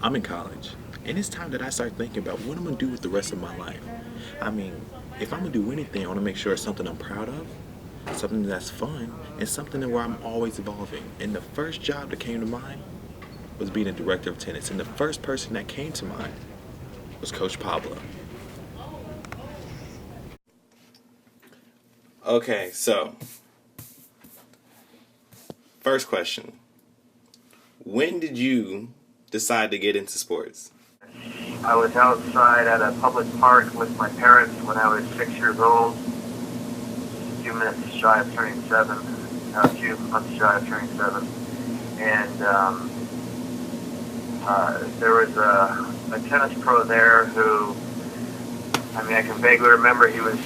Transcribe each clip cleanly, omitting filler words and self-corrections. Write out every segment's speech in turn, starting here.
I'm in college, and it's time that I start thinking about what I'm gonna do with the rest of my life. I mean, if I'm gonna do anything, I wanna make sure it's something I'm proud of, something that's fun, and something where I'm always evolving. And the first job that came to mind was being a director of tennis, and the first person that came to mind was Coach Pablo. Okay, so first question: when did you decide to get into sports? I was outside at a public park with my parents when I was 6 years old, a few minutes shy of turning seven, a few months shy of turning seven. And there was a tennis pro there who, I mean, I can vaguely remember he was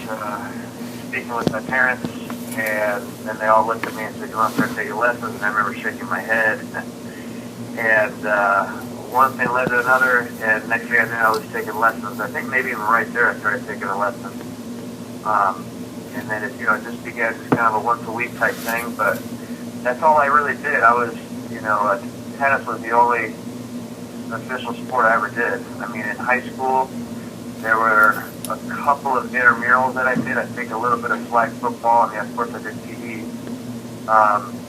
speaking with my parents, and then they all looked at me and said, "You want to start taking lessons?" And I remember shaking my head. And one thing led to another, and next thing I knew, I was taking lessons. I think maybe even right there, I started taking a lesson. And then it just began just kind of a once a week type thing. But that's all I really did. I was, tennis was the only official sport I ever did. I mean, in high school, there were a couple of intramurals that I did. I think a little bit of flag football, and yeah, of course I did PE.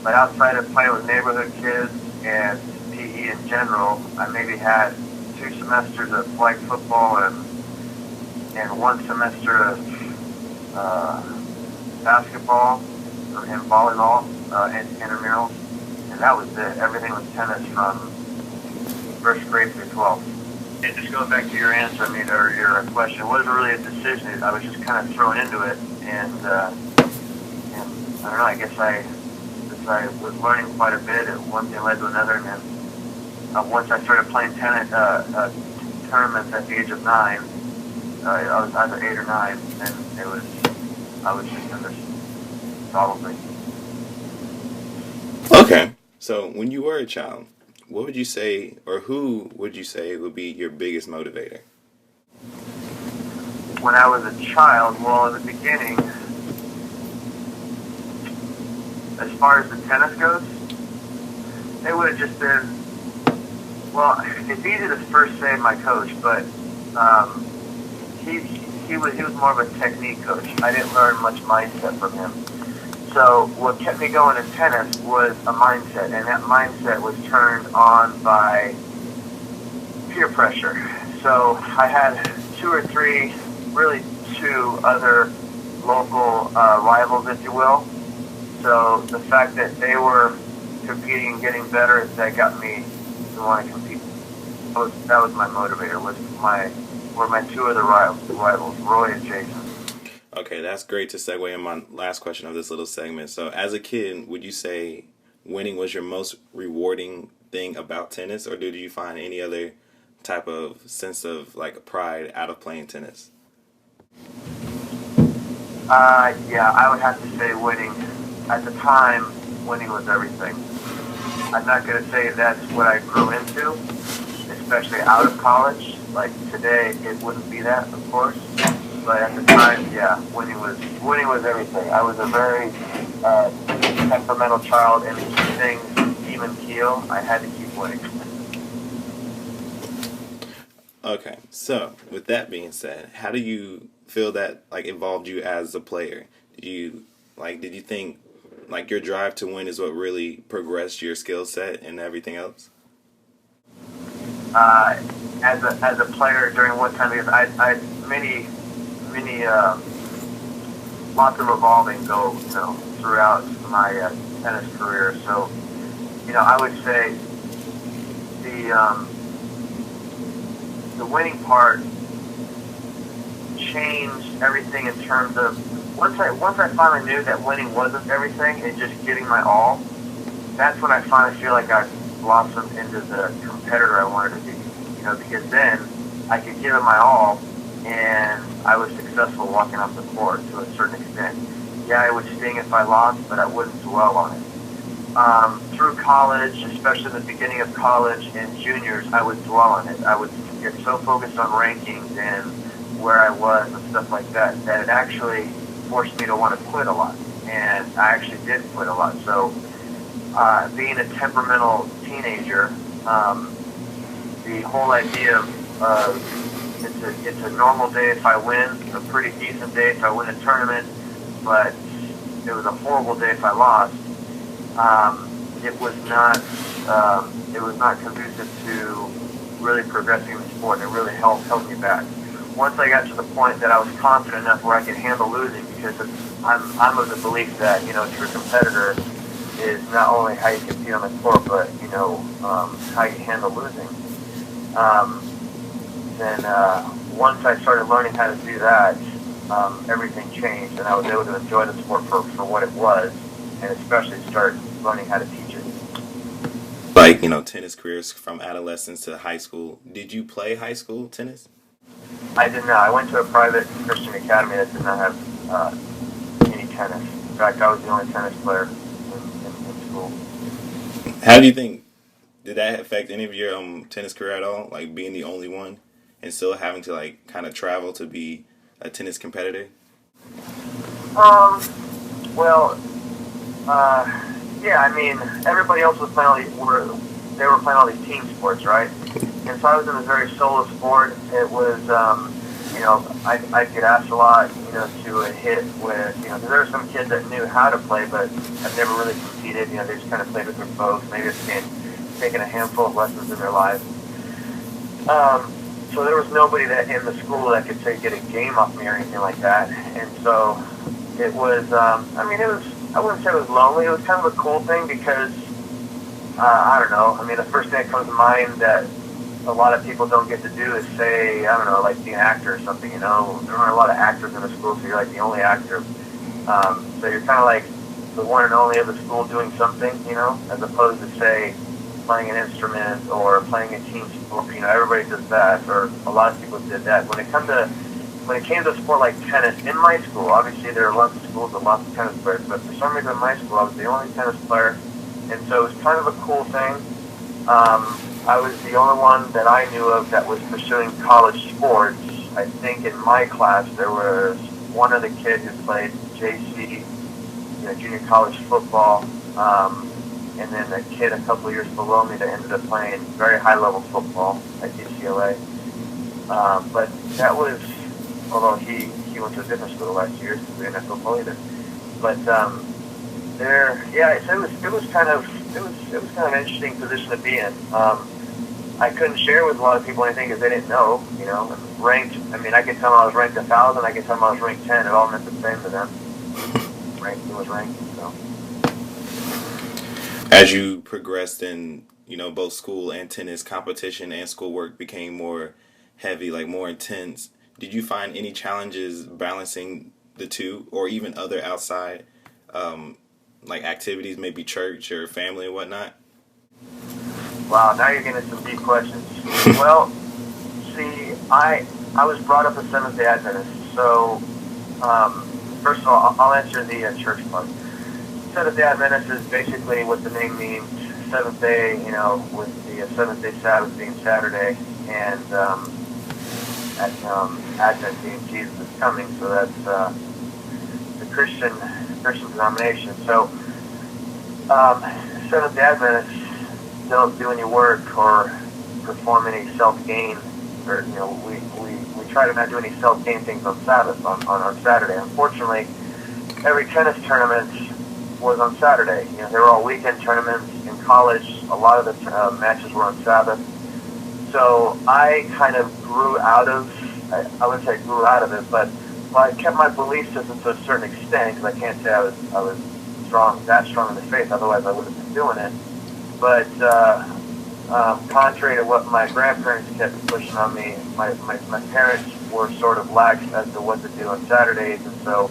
But outside of playing with neighborhood kids and PE in general, I maybe had 2 semesters of flag football and 1 semester of basketball and volleyball and intramurals, and that was it. Everything was tennis from first grade through 12th. And just going back to your answer, I mean, or your question, it wasn't really a decision. I was just kind of thrown into it, and I don't know. I guess I was learning quite a bit, and one thing led to another, and then once I started playing tennis tournaments at the age of 9, I was either 8 or 9, and I was just in this solidly. Okay. So when you were a child, what would you say, or who would you say would be your biggest motivator? When I was a child, well, in the beginning, as far as the tennis goes, it would have just been, well, it's easy to first say my coach, but he was more of a technique coach. I didn't learn much mindset from him. So what kept me going in tennis was a mindset, and that mindset was turned on by peer pressure. So I had 2 or 3, really 2 other local rivals, if you will. So the fact that they were competing and getting better, that got me to want to compete. That was my motivator. Were my 2 other rivals, Roy and Jason. Okay, that's great to segue in my last question of this little segment. So, as a kid, would you say winning was your most rewarding thing about tennis, or did you find any other type of sense of like pride out of playing tennis? Yeah, I would have to say winning. At the time, winning was everything. I'm not going to say that's what I grew into, especially out of college. Like today, it wouldn't be that, of course. But at the time, yeah, winning was everything. I was a very temperamental child, and to keep things even keel, I had to keep winning. Okay, so with that being said, how do you feel that like evolved you as a player? Did you think like your drive to win is what really progressed your skill set and everything else? As a player during what time? Because I many lots of revolving go throughout my tennis career. So I would say the the winning part changed everything in terms of once I finally knew that winning wasn't everything and just giving my all. That's when I finally feel like I blossomed into the competitor I wanted to be. Because then I could give it my all, and I was successful walking off the court to a certain extent. Yeah, it would sting if I lost, but I wouldn't dwell on it. Through college, especially in the beginning of college and juniors, I would dwell on it. I would get so focused on rankings and where I was and stuff like that it actually forced me to want to quit a lot. And I actually did quit a lot. So being a temperamental teenager, the whole idea of it's a normal day if I win, a pretty decent day if I win a tournament, but it was a horrible day if I lost. It was not conducive to really progressing in the sport, and it really held me back. Once I got to the point that I was confident enough where I could handle losing, because I'm of the belief that a true competitor is not only how you compete on the court, but how you handle losing. Then once I started learning how to do that, everything changed, and I was able to enjoy the sport for what it was, and especially start learning how to teach it. Like, tennis careers from adolescence to high school. Did you play high school tennis? I did not. I went to a private Christian academy that did not have any tennis. In fact, I was the only tennis player in school. How do you think, did that affect any of your tennis career at all? Like being the only one and still having to like kind of travel to be a tennis competitor? Well, yeah. I mean, everybody else was playing they were playing all these team sports, right? And so I was in a very solo sport. It was, I get asked a lot, to hit with, there were some kids that knew how to play, but have never really competed. They just kind of played with their folks. Maybe it's taken a handful of lessons in their lives. So there was nobody that in the school that could say get a game off me or anything like that. And so it was, I wouldn't say it was lonely. It was kind of a cool thing because, I don't know. I mean, the first thing that comes to mind that a lot of people don't get to do is say, I don't know, like be an actor or something, There aren't a lot of actors in the school, so you're like the only actor. So you're kind of like the one and only of the school doing something, as opposed to, say, playing an instrument or playing a team sport. Everybody does that, or a lot of people did that. When it came to a sport like tennis, in my school, obviously there are lots of schools with lots of tennis players, but for some reason in my school I was the only tennis player, and so it was kind of a cool thing. I was the only one that I knew of that was pursuing college sports. I think in my class there was one other kid who played JC, junior college football, and then a kid a couple years below me that ended up playing very high-level football at UCLA. But that was, although he went to a different school the last year, so we didn't have football either. But it was kind of an interesting position to be in. I couldn't share with a lot of people anything because they didn't know, ranked. I mean, I could tell them I was ranked 1,000. I could tell them I was ranked 10. It all meant the same to them. Ranking was ranking. So As you progressed in, both school and tennis, competition and schoolwork became more heavy, like more intense. Did you find any challenges balancing the two, or even other outside, like activities, maybe church or family and whatnot? wow, now you're getting some deep questions. Well, see, I was brought up a Seventh-day Adventist, so first of all, I'll answer the church part. Seventh-day Adventist is basically what the name means. Seventh day, with the seventh-day Sabbath being Saturday, and Advent being Jesus is coming. So that's the Christian denomination. So Seventh-day Adventists don't do any work or perform any self-gain, or we try to not do any self-gain things on Sabbath on Saturday. Unfortunately, every tennis tournament was on Saturday. They were all weekend tournaments. In college, a lot of the matches were on Sabbath. So I kind of grew out of, I wouldn't say I grew out of it, but I kept my belief system to a certain extent, because I can't say I was that strong in the faith, otherwise I would have been doing it. But contrary to what my grandparents kept pushing on me, my parents were sort of lax as to what to do on Saturdays, and so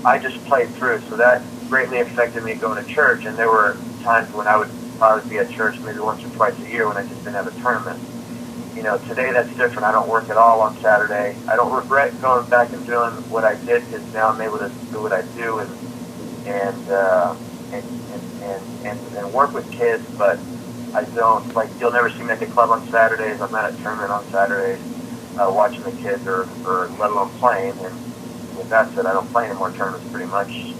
I just played through. So that greatly affected me going to church, and there were times when I would probably be at church maybe once or twice a year when I just didn't have a tournament. Today that's different. I don't work at all on Saturday. I don't regret going back and doing what I did, because now I'm able to do what I do and work with kids, but I don't, like, you'll never see me at the club on Saturdays. I'm not at a tournament on Saturdays watching the kids or let alone playing. And with that said, I don't play any more tournaments pretty much.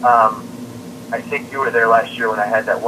I think you were there last year when I had that one